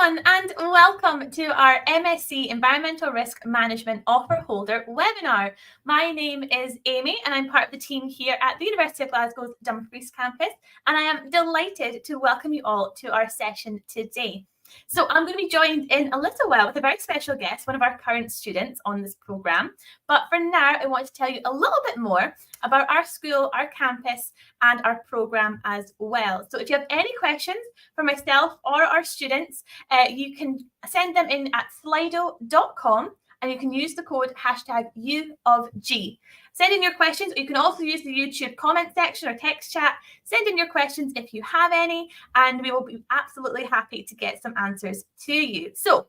everyone, and welcome to our MSc Environmental Risk Management Offer Holder webinar. My name is Amy and I'm part of the team here at the University of Glasgow's Dumfries campus, and I am delighted to welcome you all to our session today. So I'm going to be joined in a little while with a very special guest, one of our current students on this programme. But for now, I want to tell you a little bit more about our school, our campus, and our programme as well. So if you have any questions for myself or our students, you can send them in at slido.com and you can use the code #UofG. Send in your questions, or you can also use the YouTube comment section or text chat. Send in your questions if you have any, and we will be absolutely happy to get some answers to you. So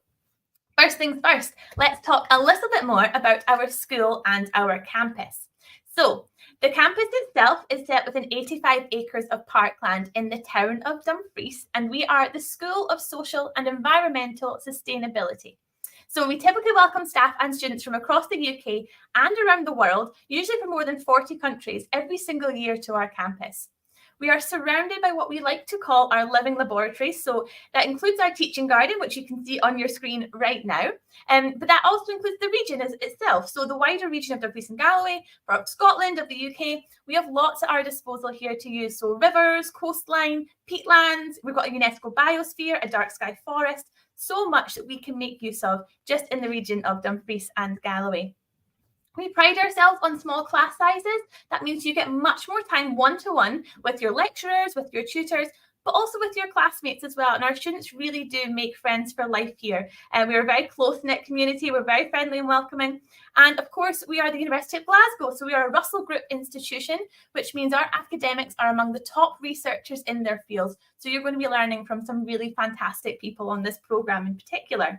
first things first, let's talk a little bit more about our school and our campus. So the campus itself is set within 85 acres of parkland in the town of Dumfries, and we are the School of Social and Environmental Sustainability. So we typically welcome staff and students from across the UK and around the world, usually from more than 40 countries, every single year to our campus. We are surrounded by what we like to call our living laboratories. So that includes our teaching garden, which you can see on your screen right now. But that also includes the region itself. So the wider region of Dumfries and Galloway, for Scotland, of the UK, we have lots at our disposal here to use. So rivers, coastline, peatlands, we've got a UNESCO biosphere, a dark sky forest, so much that we can make use of just in the region of Dumfries and Galloway. We pride ourselves on small class sizes. That means you get much more time one-to-one with your lecturers, with your tutors, but also with your classmates as well. And our students really do make friends for life here. We're a very close-knit community. We're very friendly and welcoming. And of course, we are the University of Glasgow. So we are a Russell Group institution, which means our academics are among the top researchers in their fields. So you're going to be learning from some really fantastic people on this programme in particular.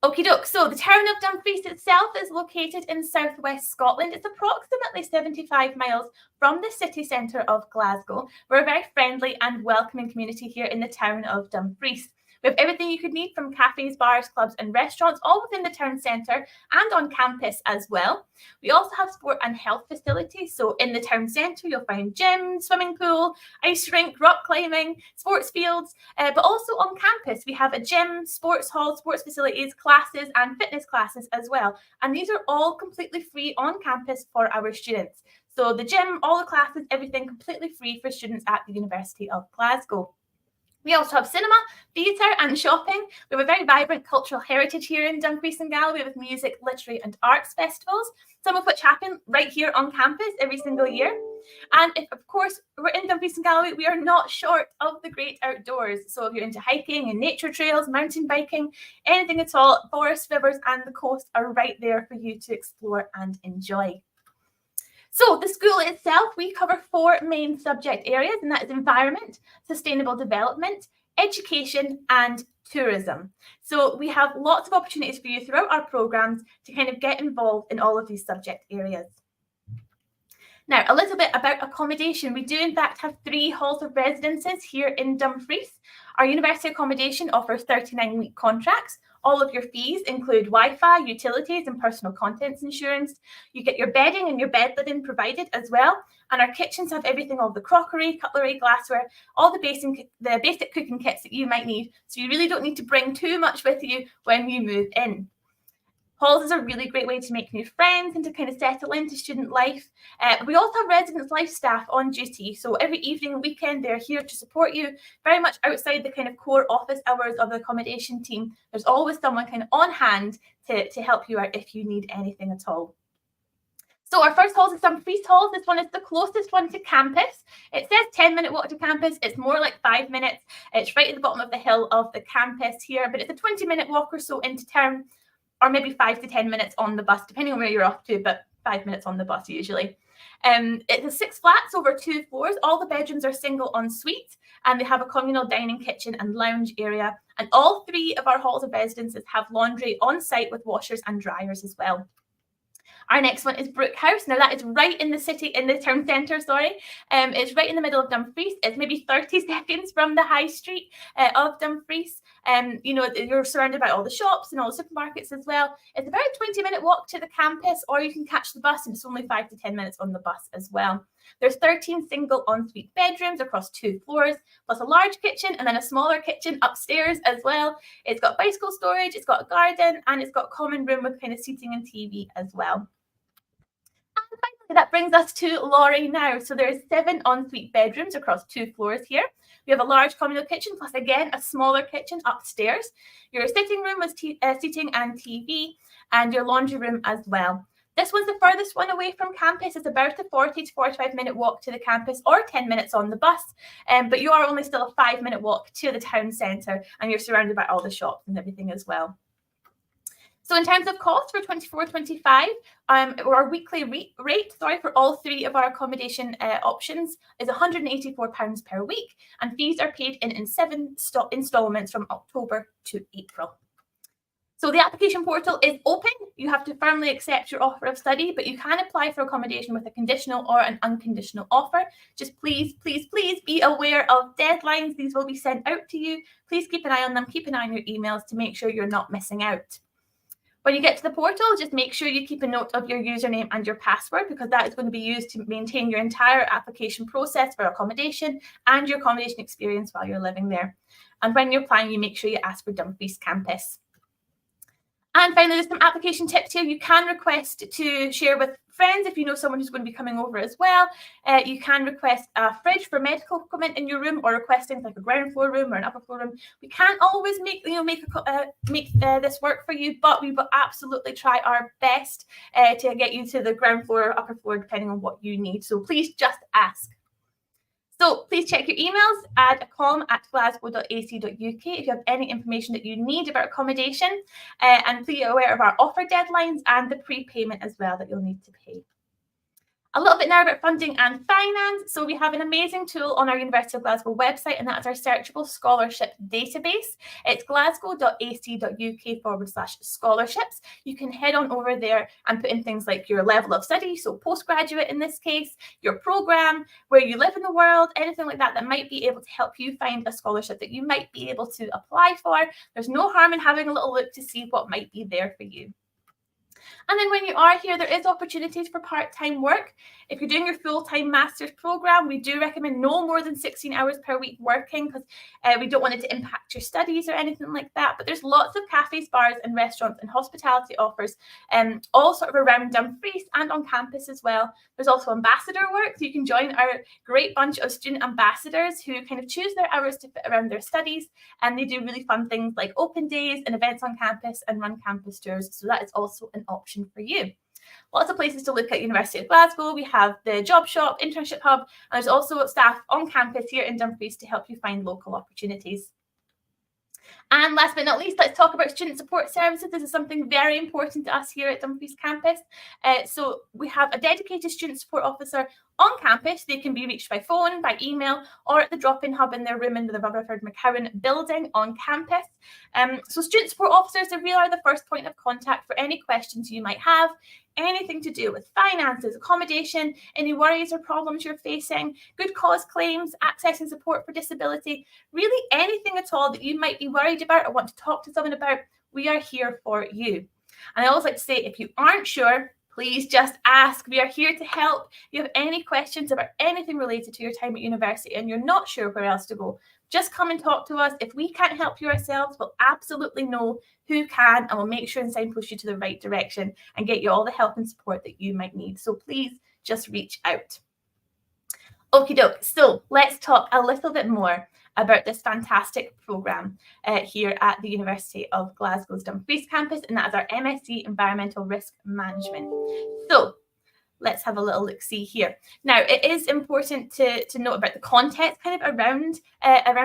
Okie doke, so the town of Dumfries itself is located in southwest Scotland. It's approximately 75 miles from the city centre of Glasgow. We're a very friendly and welcoming community here in the town of Dumfries. We have everything you could need from cafes, bars, clubs and restaurants, all within the town centre and on campus as well. We also have sport and health facilities. So in the town centre, you'll find gym, swimming pool, ice rink, rock climbing, sports fields. But also on campus, we have a gym, sports hall, sports facilities, classes and fitness classes as well. And these are all completely free on campus for our students. So the gym, all the classes, everything completely free for students at the University of Glasgow. We also have cinema, theatre and shopping. We have a very vibrant cultural heritage here in Dumfries and Galloway with music, literary and arts festivals, some of which happen right here on campus every single year. And if, of course, we're in Dumfries and Galloway, we are not short of the great outdoors. So if you're into hiking and nature trails, mountain biking, anything at all, forests, rivers and the coast are right there for you to explore and enjoy. So the school itself, we cover 4 main subject areas, and that is environment, sustainable development, education and tourism. So we have lots of opportunities for you throughout our programmes to kind of get involved in all of these subject areas. Now, a little bit about accommodation. We do in fact have 3 halls of residences here in Dumfries. Our university accommodation offers 39-week contracts. All of your fees include Wi-Fi, utilities and personal contents insurance. You get your bedding and your bed linen provided as well. And our kitchens have everything, all the crockery, cutlery, glassware, all the basic cooking kits that you might need. So you really don't need to bring too much with you when you move in. Halls is a really great way to make new friends and to kind of settle into student life. We also have residence life staff on duty. So every evening and weekend, they're here to support you very much outside the kind of core office hours of the accommodation team. There's always someone kind of on hand to help you out if you need anything at all. So our first hall is Dumfries Hall. This one is the closest one to campus. It says 10-minute walk to campus. It's more like 5 minutes. It's right at the bottom of the hill of the campus here, but it's a 20-minute walk or so into town, or maybe 5 to 10 minutes on the bus, depending on where you're off to, but 5 minutes on the bus usually. It has 6 flats over 2 floors. All the bedrooms are single en suite, and they have a communal dining kitchen and lounge area. And all 3 of our halls of residences have laundry on site with washers and dryers as well. Our next one is Brook House. Now that is right in the city, in the town centre, sorry. It's right in the middle of Dumfries. It's maybe 30 seconds from the high street of Dumfries. You know, you're surrounded by all the shops and all the supermarkets as well. It's about a 20-minute walk to the campus, or you can catch the bus, and it's only 5 to 10 minutes on the bus as well. There's 13 single ensuite bedrooms across 2 floors, plus a large kitchen and then a smaller kitchen upstairs as well. It's got bicycle storage, it's got a garden, and it's got a common room with kind of seating and TV as well. And finally, that brings us to Laurie now. So there's 7 ensuite bedrooms across 2 floors here. We have a large communal kitchen, plus again, a smaller kitchen upstairs. Your sitting room with seating and TV, and your laundry room as well. This one's the furthest one away from campus. It's about a 40 to 45-minute walk to the campus, or 10 minutes on the bus. But you are only still a 5-minute walk to the town centre, and you're surrounded by all the shops and everything as well. So in terms of cost for 24-25, our weekly rate for all 3 of our accommodation options is £184 per week, and fees are paid in 7 instalments from October to April. So the application portal is open. You have to firmly accept your offer of study, but you can apply for accommodation with a conditional or an unconditional offer. Just please, please, please be aware of deadlines. These will be sent out to you. Please keep an eye on them. Keep an eye on your emails to make sure you're not missing out. When you get to the portal, just make sure you keep a note of your username and your password, because that is going to be used to maintain your entire application process for accommodation and your accommodation experience while you're living there. And when you're applying, you make sure you ask for Dumfries campus. And finally, there's some application tips here. You can request to share with friends if you know someone who's going to be coming over as well. You can request a fridge for medical equipment in your room, or requesting like a ground floor room or an upper floor room. We can't always make this work for you, but we will absolutely try our best to get you to the ground floor or upper floor, depending on what you need. So please just ask. So please check your emails at accom@glasgow.ac.uk if you have any information that you need about accommodation, and be aware of our offer deadlines and the prepayment as well that you'll need to pay. A little bit now about funding and finance. So we have an amazing tool on our University of Glasgow website, and that's our searchable scholarship database. It's glasgow.ac.uk/scholarships. You can head on over there and put in things like your level of study, so postgraduate in this case, your programme, where you live in the world, anything like that that might be able to help you find a scholarship that you might be able to apply for. There's no harm in having a little look to see what might be there for you. And then when you are here, there is opportunities for part-time work. If you're doing your full-time master's programme, we do recommend no more than 16 hours per week working, because we don't want it to impact your studies or anything like that. But there's lots of cafes, bars and restaurants and hospitality offers, all sort of around Dumfries and on campus as well. There's also ambassador work, so you can join our great bunch of student ambassadors who kind of choose their hours to fit around their studies, and they do really fun things like open days and events on campus and run campus tours. So that is also an option for you. Lots of places to look at University of Glasgow. We have the job shop, internship hub, and there's also staff on campus here in Dumfries to help you find local opportunities. And last but not least, let's talk about student support services. This is something very important to us here at Dumfries campus. So we have a dedicated student support officer on campus. They can be reached by phone, by email, or at the drop-in hub in their room in the Rutherford McCowan building on campus. So student support officers really are the first point of contact for any questions you might have, anything to do with finances, accommodation, any worries or problems you're facing, good cause claims, accessing support for disability, really anything at all that you might be worried about or want to talk to someone about, we are here for you. And I always like to say, if you aren't sure, please just ask. We are here to help. If you have any questions about anything related to your time at university and you're not sure where else to go, just come and talk to us. If we can't help you ourselves, we'll absolutely know who can, and we'll make sure and signpost you to the right direction and get you all the help and support that you might need. So please just reach out. Okie doke. So let's talk a little bit more about this fantastic programme here at the University of Glasgow's Dumfries campus, and that is our MSc Environmental Risk Management. So let's have a little look-see here. Now, it is important to note about the context kind of around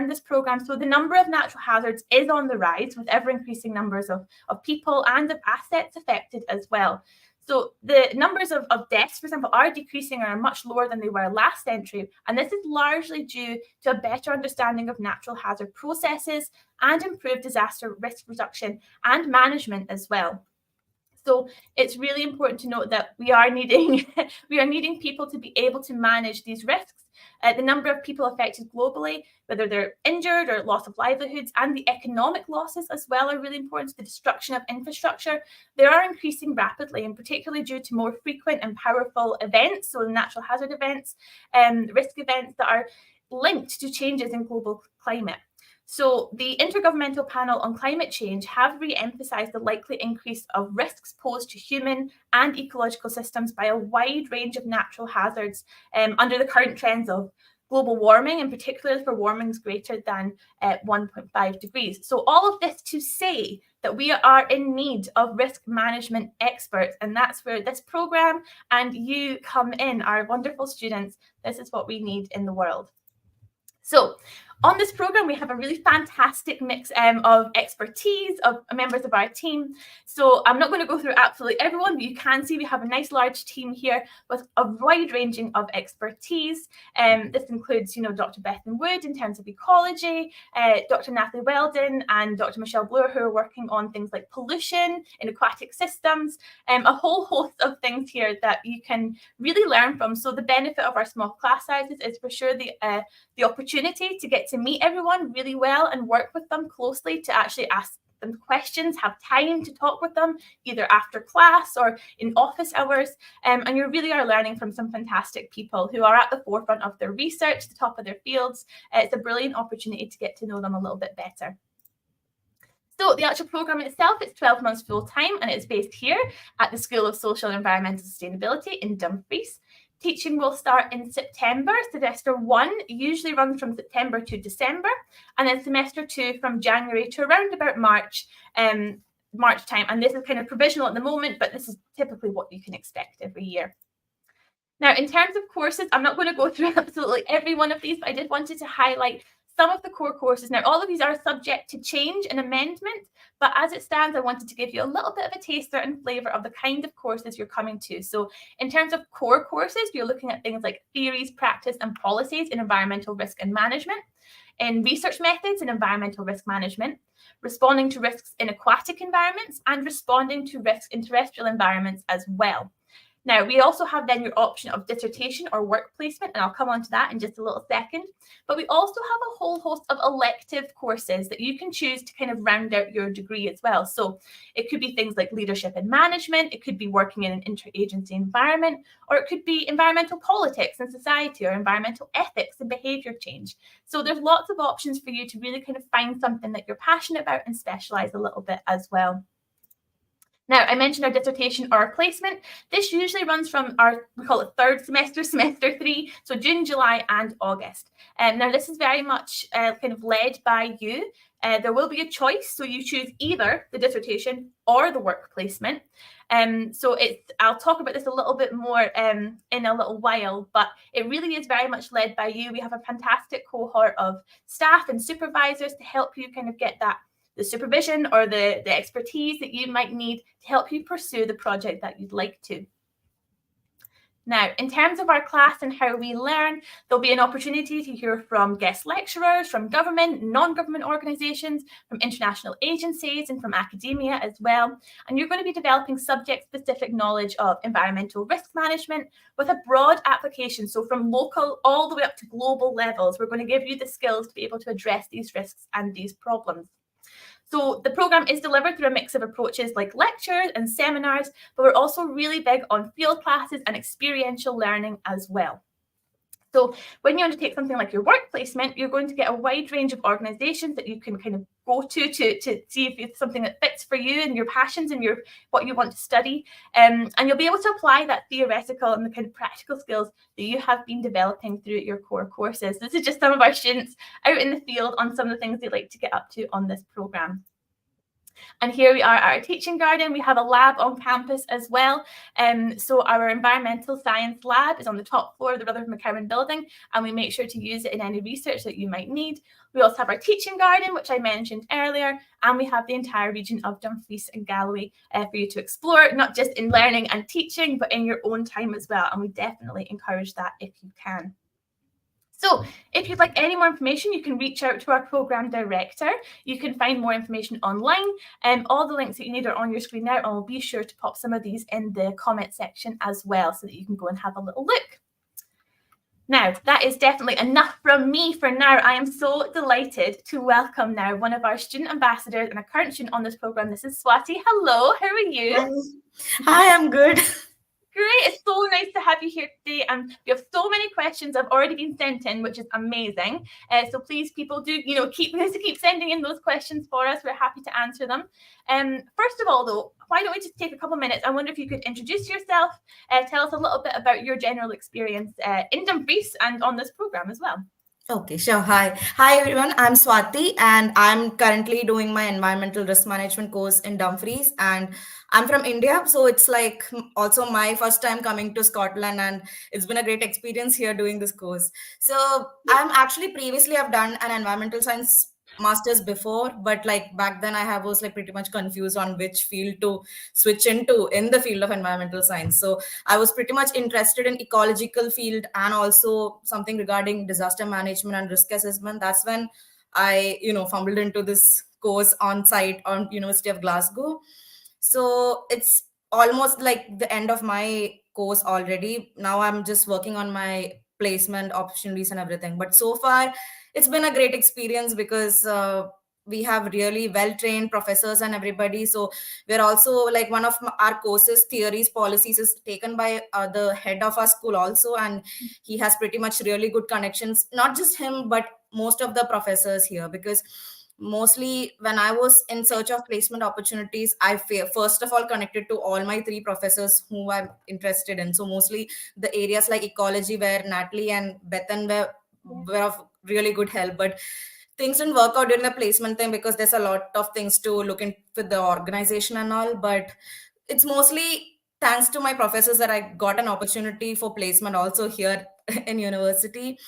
this programme. So the number of natural hazards is on the rise, with ever-increasing numbers of people and of assets affected as well. So the numbers of deaths, for example, are decreasing or are much lower than they were last century. And this is largely due to a better understanding of natural hazard processes and improved disaster risk reduction and management as well. So it's really important to note that we are needing people to be able to manage these risks. The number of people affected globally, whether they're injured or loss of livelihoods, and the economic losses as well are really important. The destruction of infrastructure, they are increasing rapidly, and particularly due to more frequent and powerful events, so natural hazard events, risk events that are linked to changes in global climate. So the Intergovernmental Panel on Climate Change have re-emphasised the likely increase of risks posed to human and ecological systems by a wide range of natural hazards under the current trends of global warming, and particularly for warmings greater than 1.5 degrees. So all of this to say that we are in need of risk management experts, and that's where this programme and you come in, our wonderful students. This is what we need in the world. So on this programme, we have a really fantastic mix of expertise of members of our team. So I'm not going to go through absolutely everyone, but you can see we have a nice large team here with a wide ranging of expertise. This includes, Dr. Bethan Wood in terms of ecology, Dr. Natalie Weldon and Dr. Michelle Bloor, who are working on things like pollution in aquatic systems, a whole host of things here that you can really learn from. So the benefit of our small class sizes is for sure the opportunity to get to meet everyone really well and work with them closely, to actually ask them questions, have time to talk with them either after class or in office hours, and you really are learning from some fantastic people who are at the forefront of their research, the top of their fields. It's a brilliant opportunity to get to know them a little bit better. So the actual programme itself, it's 12 months full time, and it's based here at the School of Social and Environmental Sustainability in Dumfries. Teaching will start in September. Semester 1 usually runs from September to December, and then semester 2 from January to around about March time. And this is kind of provisional at the moment, but this is typically what you can expect every year. Now, in terms of courses, I'm not going to go through absolutely every one of these, but I did wanted to highlight some of the core courses. Now, all of these are subject to change and amendment, but as it stands, I wanted to give you a little bit of a taster and flavour of the kind of courses you're coming to. So in terms of core courses, you're looking at things like theories, practice and policies in environmental risk and management, in research methods in environmental risk management, responding to risks in aquatic environments, and responding to risks in terrestrial environments as well. Now, we also have then your option of dissertation or work placement, and I'll come on to that in just a little second. But we also have a whole host of elective courses that you can choose to kind of round out your degree as well. So it could be things like leadership and management, it could be working in an interagency environment, or it could be environmental politics and society, or environmental ethics and behaviour change. So there's lots of options for you to really kind of find something that you're passionate about and specialise a little bit as well. Now, I mentioned our dissertation or our placement. This usually runs from we call it third semester, semester 3, so June, July and August. Now, this is very much kind of led by you. There will be a choice, so you choose either the dissertation or the work placement. So I'll talk about this a little bit more in a little while, but it really is very much led by you. We have a fantastic cohort of staff and supervisors to help you kind of get the supervision or the expertise that you might need to help you pursue the project that you'd like to. Now, in terms of our class and how we learn, there'll be an opportunity to hear from guest lecturers, from government, non-government organisations, from international agencies and from academia as well. And you're going to be developing subject-specific knowledge of environmental risk management with a broad application. So from local all the way up to global levels, we're going to give you the skills to be able to address these risks and these problems. So the programme is delivered through a mix of approaches like lectures and seminars, but we're also really big on field classes and experiential learning as well. So when you undertake something like your work placement, you're going to get a wide range of organisations that you can kind of go to see if it's something that fits for you and your passions and what you want to study. And you'll be able to apply that theoretical and the kind of practical skills that you have been developing through your core courses. This is just some of our students out in the field on some of the things they like to get up to on this programme. And here we are at our teaching garden. We have a lab on campus as well. So our environmental science lab is on the top floor of the Rutherford McCowan building, and we make sure to use it in any research that you might need. We also have our teaching garden, which I mentioned earlier, and we have the entire region of Dumfries and Galloway for you to explore, not just in learning and teaching, but in your own time as well. And we definitely encourage that if you can. So if you'd like any more information, you can reach out to our programme director. You can find more information online. All the links that you need are on your screen now, and I'll be sure to pop some of these in the comment section as well so that you can go and have a little look. Now, that is definitely enough from me for now. I am so delighted to welcome now one of our student ambassadors and a current student on this programme. This is Swati. Hello, how are you? Hi, I'm good. Great, it's so nice to have you here today, and we have so many questions have already been sent in, which is amazing. So please, people, do keep sending in those questions for us. We're happy to answer them. First of all, though, why don't we just take a couple of minutes? I wonder if you could introduce yourself, tell us a little bit about your general experience in Dumfries and on this program as well. Okay, sure. Hi everyone. I'm Swati, and I'm currently doing my environmental risk management course in Dumfries. And I'm from India, so it's like also my first time coming to Scotland, and it's been a great experience here doing this course. So I'm actually previously I've done an environmental science masters before, but like back then I was like pretty much confused on which field to switch into in the field of environmental science. So I was pretty much interested in ecological field and also something regarding disaster management and risk assessment. That's when I, fumbled into this course on site on University of Glasgow. So it's almost like the end of my course already. Now I'm just working on my placement opportunities and everything. But so far, it's been a great experience because we have really well trained professors and everybody. So we're also like one of our courses, theories, policies is taken by the head of our school also. And he has pretty much really good connections, not just him, but most of the professors here, because mostly when I was in search of placement opportunities, first of all connected to all my three professors who I'm interested in. So mostly the areas like ecology, where Natalie and Bethan were of really good help. But things didn't work out during the placement thing because there's a lot of things to look in with the organization and all. But it's mostly thanks to my professors that I got an opportunity for placement also here in university.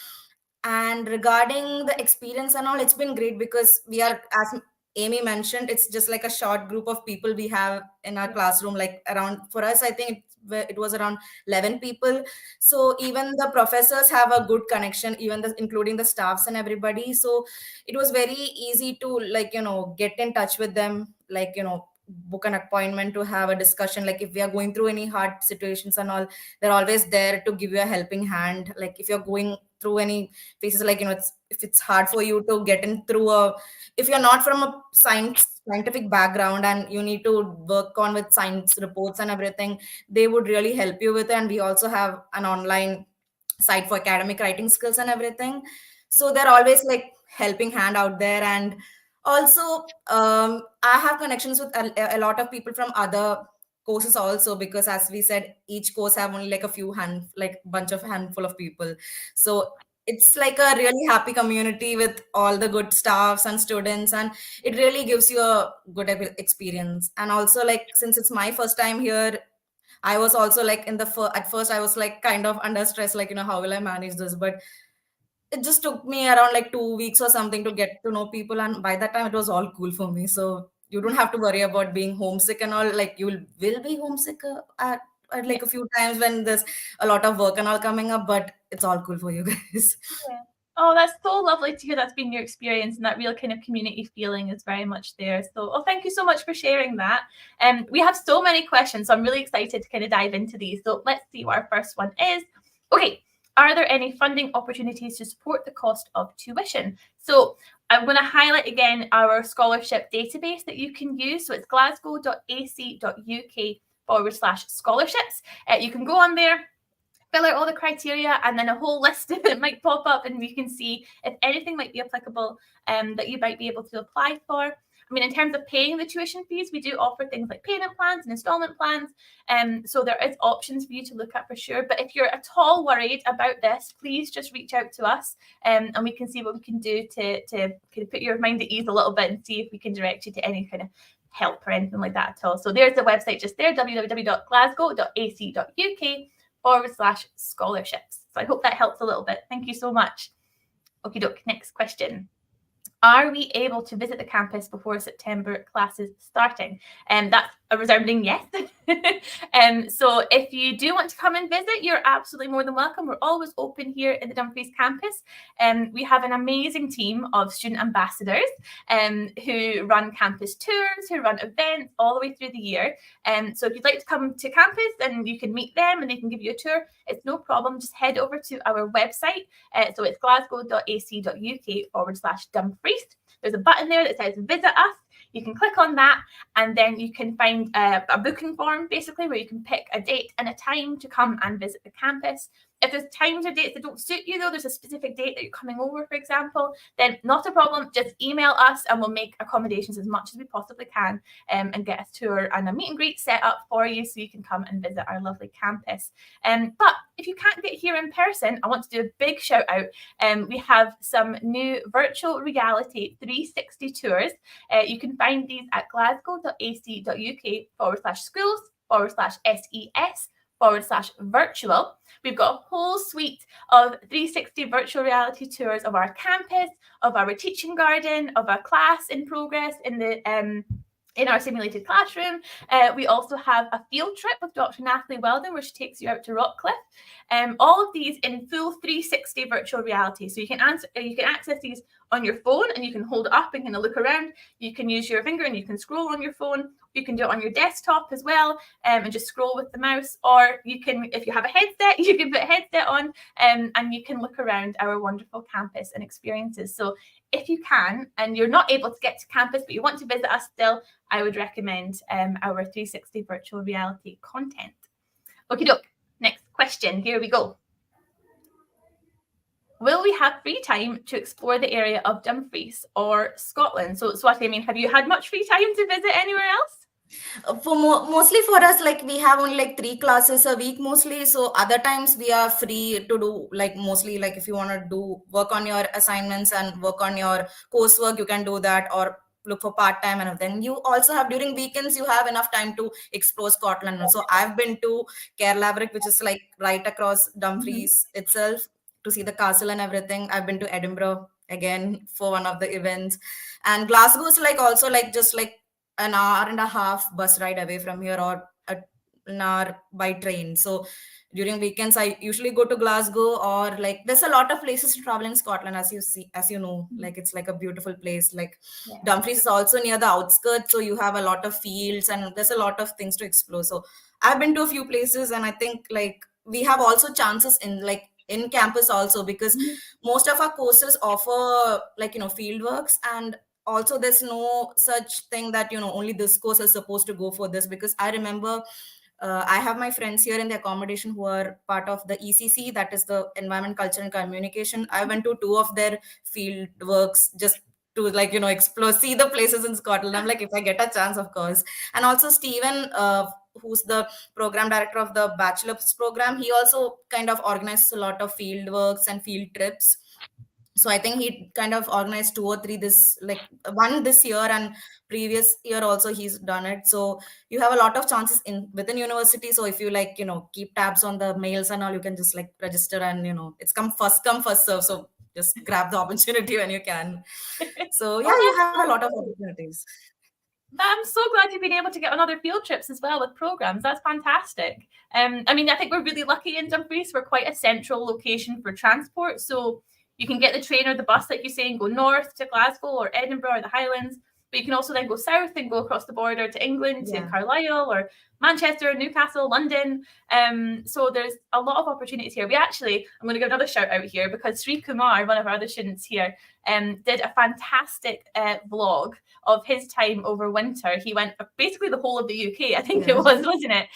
And regarding the experience and all, it's been great because we are, as Amy mentioned, it's just like a short group of people we have in our classroom. Like around, for us, I think it was around 11 people. So even the professors have a good connection, including the staffs and everybody. So it was very easy to get in touch with them, book an appointment to have a discussion. Like if we are going through any hard situations and all, they're always there to give you a helping hand. Like if you're going through any phases, if it's hard for you to get in through if you're not from a scientific background and you need to work on with science reports and everything, they would really help you with it. And we also have an online site for academic writing skills and everything. So they're always like helping hand out there. And also I have connections with a lot of people from other courses also, because as we said, each course have only like a few bunch of handful of people. So it's like a really happy community with all the good staffs and students, and it really gives you a good experience. And also, like, since it's my first time here, I was also like at first I was like kind of under stress, like, how will I manage this? But it just took me around like 2 weeks or something to get to know people, and by that time it was all cool for me. So you don't have to worry about being homesick and all. Like you will be homesick at like a few times when there's a lot of work and all coming up, but it's all cool for you guys. Yeah. Oh, that's so lovely to hear that's been your experience, and that real kind of community feeling is very much there. So, thank you so much for sharing that. We have so many questions, so I'm really excited to kind of dive into these. So let's see what our first one is. Okay, are there any funding opportunities to support the cost of tuition? So I'm going to highlight again our scholarship database that you can use. So it's glasgow.ac.uk/scholarships. You can go on there, fill out all the criteria, and then a whole list of it might pop up, and we can see if anything might be applicable that you might be able to apply for. I mean, in terms of paying the tuition fees, we do offer things like payment plans and installment plans. So there is options for you to look at for sure. But if you're at all worried about this, please just reach out to us and we can see what we can do to kind of put your mind at ease a little bit and see if we can direct you to any kind of help or anything like that at all. So there's the website just there, www.glasgow.ac.uk/scholarships. So I hope that helps a little bit. Thank you so much. Okie doke, next question. Are we able to visit the campus before September classes starting? That's a resounding yes. So if you do want to come and visit, you're absolutely more than welcome. We're always open here in the Dumfries campus. We have an amazing team of student ambassadors who run campus tours, who run events all the way through the year. So if you'd like to come to campus, then you can meet them and they can give you a tour. It's no problem. Just head over to our website. So it's glasgow.ac.uk/Dumfries. There's a button there that says visit us. You can click on that and then you can find a booking form basically where you can pick a date and a time to come and visit the campus. If there's times or dates that don't suit you though, there's a specific date that you're coming over, for example, then not a problem. Just email us and we'll make accommodations as much as we possibly can and get a tour and a meet and greet set up for you so you can come and visit our lovely campus. But if you can't get here in person, I want to do a big shout out. We have some new virtual reality 360 tours. You can find these at glasgow.ac.uk/schools/SES/virtual. We've got a whole suite of 360 virtual reality tours of our campus, of our teaching garden, of a class in progress in our simulated classroom. We also have a field trip with Dr. Natalie Weldon, where she takes you out to Rockcliffe. All of these in full 360 virtual reality. So you can access these on your phone and you can hold it up and kind of look around. You can use your finger and you can scroll on your phone. You can do it on your desktop as well and just scroll with the mouse. Or you can, if you have a headset, you can put a headset on and you can look around our wonderful campus and experiences. So if you can, and you're not able to get to campus, but you want to visit us still, I would recommend our 360 virtual reality content. Okie doke. Next question. Here we go. Will we have free time to explore the area of Dumfries or Scotland? So, Swati, I mean, have you had much free time to visit anywhere else? Mostly for us, like we have only like 3 classes a week mostly. So other times we are free to do like mostly like if you want to do work on your assignments and work on your coursework, you can do that or look for part-time and everything. You also have during weekends, you have enough time to explore Scotland. So I've been to Caerlaverock, which is like right across Dumfries itself, to see the castle and everything. I've been to Edinburgh again for one of the events. And Glasgow is like also like just like an hour and a half bus ride away from here or an hour by train. So during weekends, I usually go to Glasgow or like there's a lot of places to travel in Scotland, as you know, like it's like a beautiful place. Like Dumfries is also near the outskirts, so you have a lot of fields and there's a lot of things to explore. So I've been to a few places and I think like we have also chances in campus also because most of our courses offer like, you know, field works, and also there's no such thing that, you know, only this course is supposed to go for this. Because I remember I have my friends here in the accommodation who are part of the ECC, that is the Environment, Culture and Communication. I went to 2 of their field works just to like, you know, explore, see the places in Scotland. I'm like, if I get a chance, of course. And also Stephen, who's the program director of the bachelor's program, he also kind of organizes a lot of field works and field trips. So I think he kind of organized 2 or 3 one this year, and previous year also he's done it. So you have a lot of chances within university. So if you like, you know, keep tabs on the mails and all, you can just like register and, you know, it's come first serve. So just grab the opportunity when you can. So yeah, you have a lot of opportunities. I'm so glad you've been able to get on other field trips as well with programs. That's fantastic. I mean, I think we're really lucky in Dumfries. We're quite a central location for transport. So you can get the train or the bus, like you say, and go north to Glasgow or Edinburgh or the Highlands. But you can also then go south and go across the border to England, to Carlisle or Manchester, Newcastle, London. So there's a lot of opportunities here. I'm going to give another shout out here because Sri Kumar, one of our other students here, did a fantastic vlog of his time over winter. He went basically the whole of the UK, I think it was, wasn't it?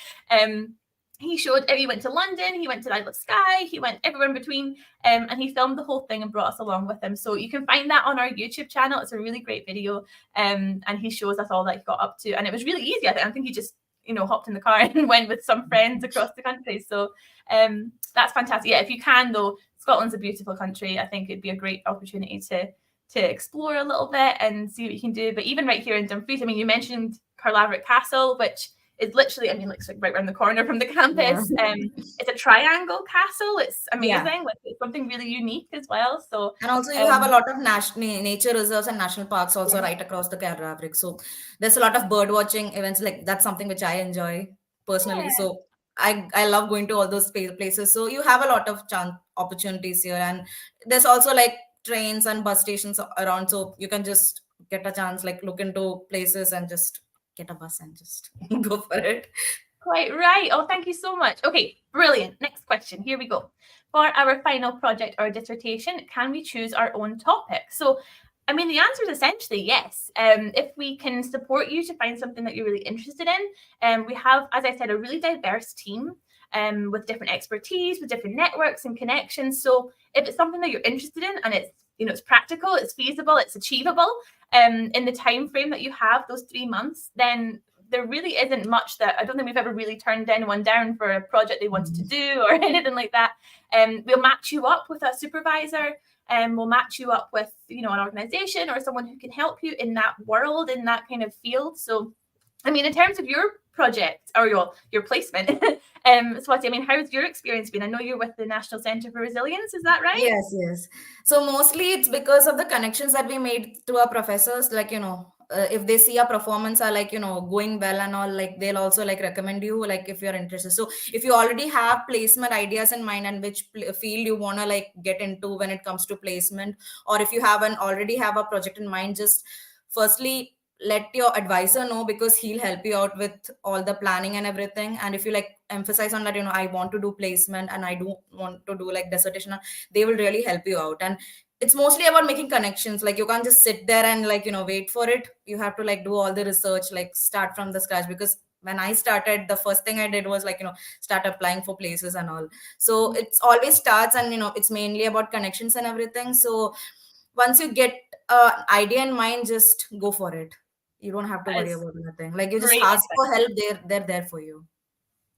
He went to London, he went to Isle of Skye, he went everywhere in between, and he filmed the whole thing and brought us along with him. So you can find that on our YouTube channel. It's a really great video, and he shows us all that he got up to. And it was really easy. I think he just, you know, hopped in the car and went with some friends across the country. So that's fantastic. Yeah, if you can though, Scotland's a beautiful country. I think it'd be a great opportunity to explore a little bit and see what you can do. But even right here in Dumfries, I mean, you mentioned Caerlaverock Castle, which is literally, I mean, looks like right around the corner from the campus. It's a triangle castle. It's amazing. Like it's something really unique as well. So, And also, you have a um, lot of nature reserves and national parks also yeah, right across the Fabric. So there's a lot of bird watching events. Like that's something which I enjoy personally. yeah. So I love going to all those places. So you have a lot of chance opportunities here, and there's also like trains and bus stations around. So you can just get a chance, like look into places and just get a bus and just go for it. Quite right. Oh, thank you so much. Okay, brilliant. Next question. Here we go. For our final project or dissertation, can we choose our own topic? So, I mean, the answer is essentially yes. If we can support you to find something that you're really interested in, we have, as I said, a really diverse team with different expertise, with different networks and connections. So, if it's something that you're interested in and it's it's practical, it's feasible, it's achievable in the time frame that you have, those 3 months, then there really isn't much that I don't think we've ever really turned anyone down for a project they wanted to do or anything like that. We'll match you up with a supervisor and we'll match you up with, an organization or someone who can help you in that world, in that kind of field. So, I mean, in terms of your project or your placement, Swati, I mean, how's your experience been? I know you're with the National Centre for Resilience, is that right? Yes, yes. So mostly it's because of the connections that we made through our professors. Like, if they see our performance are like, going well and all, like they'll also like recommend you, like if you're interested. So if you already have placement ideas in mind and which field you want to like get into when it comes to placement, or if you haven't already have a project in mind, just firstly let your advisor know because he'll help you out with all the planning and everything. And if you like emphasize on that, I want to do placement and I do want to do like dissertation, they will really help you out. And it's mostly about making connections. Like you can't just sit there and like wait for it. You have to like do all the research, like start from the scratch. Because when I started, the first thing I did was like start applying for places and all. So it's always starts, and it's mainly about connections and everything. So once you get an idea in mind, just go for it. You don't have to That worry is about anything. Like you just great ask advice. for help, they're there for you.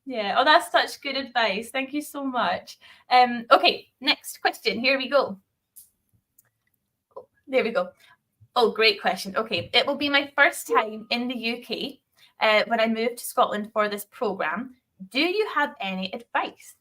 Yeah. Oh, that's such good advice. Thank you so much. Okay, next question. Here we go. There we go. Oh, great question. Okay, it will be my first time in the UK when I moved to Scotland for this program. Do you have any advice?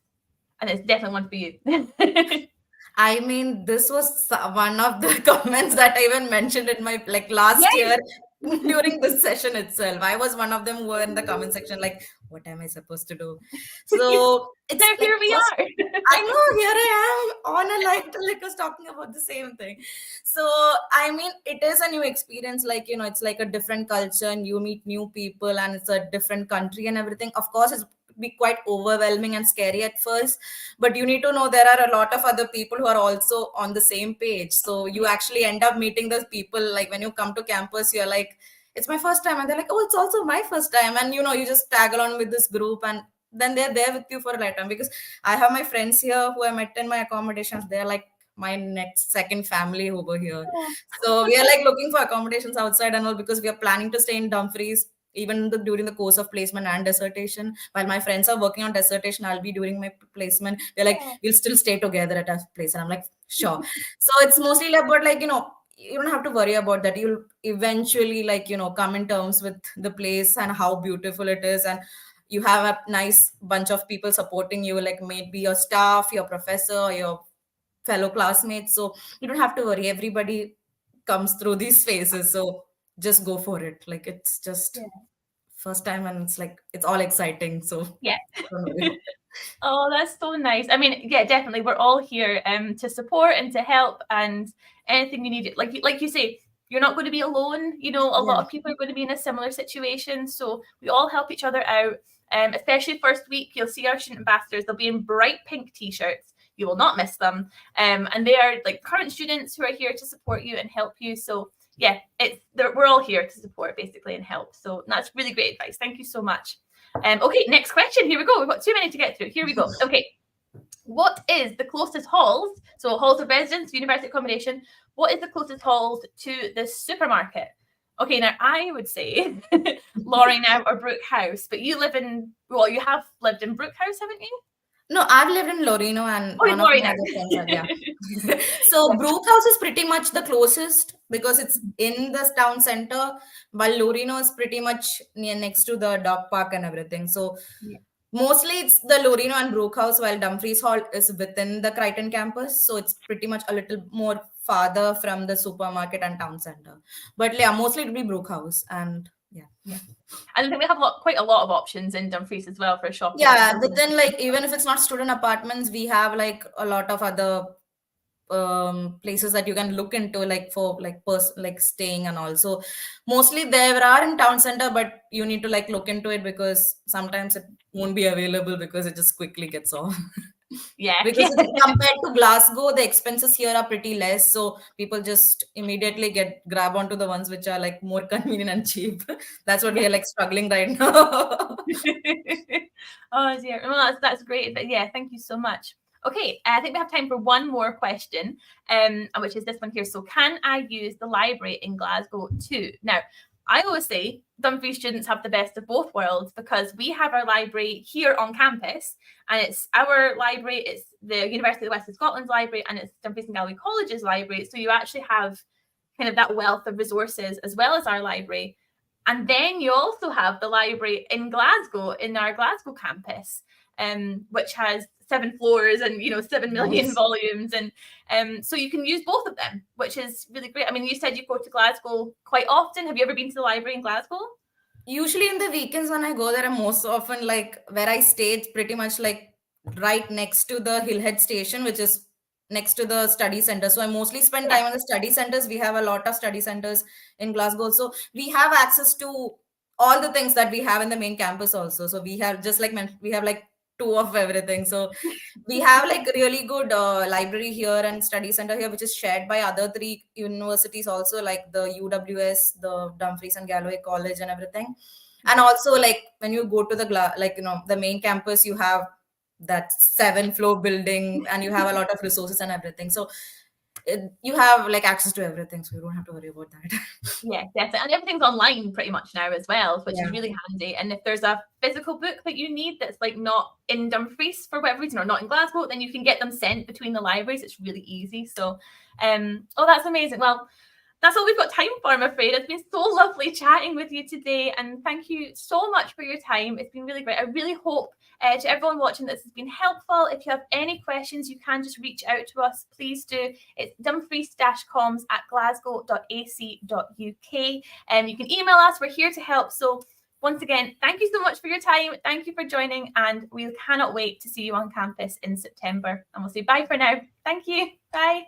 And it's definitely one for you. I mean, this was one of the comments that I even mentioned in my like last Yes. year during this session itself. I was one of them who were in the comment section like, what am I supposed to do? So it's There, like here we first, are. I know here I am on a light like us talking about the same thing. So I mean, it is a new experience. Like it's like a different culture, and you meet new people, and it's a different country and everything. Of course, it's be quite overwhelming and scary at first, but you need to know there are a lot of other people who are also on the same page. So you Yeah. actually end up meeting those people. Like when you come to campus, you're like, it's my first time, and they're like, oh, it's also my first time. And you just tag along with this group, and then they're there with you for a lifetime. Because I have my friends here who I met in my accommodations. They're like my next second family over here. Oh, So we are like looking for accommodations outside and all, because we are planning to stay in Dumfries even during the course of placement and dissertation. While my friends are working on dissertation, I'll be doing my placement. They're like, yeah. we'll still stay together at a place, and I'm like, sure. So it's mostly about like you don't have to worry about that. You'll eventually like come in terms with the place and how beautiful it is, and you have a nice bunch of people supporting you, like maybe your staff, your professor, your fellow classmates. So you don't have to worry. Everybody comes through these phases. So just go for it. Like it's just Yeah. first time, and it's like it's all exciting. So Yeah. don't worry. Oh, that's so nice. I mean, yeah, definitely. We're all here to support and to help and anything you need. Like you say, you're not going to be alone. A lot Yeah. of people are going to be in a similar situation. So we all help each other out. Especially first week, you'll see our student ambassadors. They'll be in bright pink t-shirts. You will not miss them. And they are like current students who are here to support you and help you. So yeah, we're all here to support basically and help. So that's really great advice. Thank you so much. Okay, next question. Here we go. We've got too many to get through. Here we go. Okay. What is the closest halls? So halls of residence, university accommodation. What is the closest halls to the supermarket? Okay, now I would say Laurie now or Brook House, but you have lived in Brook House, haven't you? No, I've lived in Lorino, and Oh, one of Laurie my now. other friends are, yeah. So Brook House is pretty much the closest because it's in the town center, while Lorino is pretty much near next to the dog park and everything. So Yeah. Mostly it's the Lorino and Brook House, while Dumfries Hall is within the Crichton campus. So it's pretty much a little more farther from the supermarket and town center. But yeah, mostly it'll be Brook House. And yeah. And I think we have quite a lot of options in Dumfries as well for shopping. Yeah, but then like even if it's not student apartments, we have like a lot of other places that you can look into, like for like like staying and also mostly there are in town center, but you need to like look into it because sometimes it won't be available because it just quickly gets off. Yeah. Because compared to Glasgow, the expenses here are pretty less, so people just immediately grab onto the ones which are like more convenient and cheap. That's what we are like struggling right now. Oh dear. Well, that's great. But yeah, thank you so much. Okay, I think we have time for one more question, which is this one here. So, can I use the library in Glasgow too? Now, I always say Dumfries students have the best of both worlds because we have our library here on campus, and it's our library, it's the University of West of Scotland's library, and it's Dumfries and Galloway College's library. So you actually have kind of that wealth of resources as well as our library. And then you also have the library in Glasgow, in our Glasgow campus, which has 7 floors and 7 million volumes, and so you can use both of them, which is really great. I mean, you said you go to Glasgow quite often. Have you ever been to the library in Glasgow? Usually in the weekends when I go there, I'm most often like where I stay, it's pretty much like right next to the Hillhead station, which is next to the study center. So I mostly spend time on the study centers. We have a lot of study centers in Glasgow. So we have access to all the things that we have in the main campus also. So we have just like we have like two of everything. So we have like really good library here and study center here, which is shared by other 3 universities also, like the UWS, the Dumfries and Galloway College and everything. And also like when you go to the the main campus, you have that 7-floor building and you have a lot of resources and everything. So you have like access to everything, so you don't have to worry about that. Yeah, definitely. And everything's online pretty much now as well, which Yeah. is really handy. And if there's a physical book that you need that's like not in Dumfries for whatever reason or not in Glasgow, then you can get them sent between the libraries. It's really easy. So, oh, that's amazing. Well, that's all we've got time for, I'm afraid. It's been so lovely chatting with you today, and thank you so much for your time. It's been really great. I really hope to everyone watching this has been helpful. If you have any questions, you can just reach out to us. Please do. It's dumfries-comms@glasgow.ac.uk. And you can email us. We're here to help. So once again, thank you so much for your time. Thank you for joining, and we cannot wait to see you on campus in September. And we'll say bye for now. Thank you. Bye.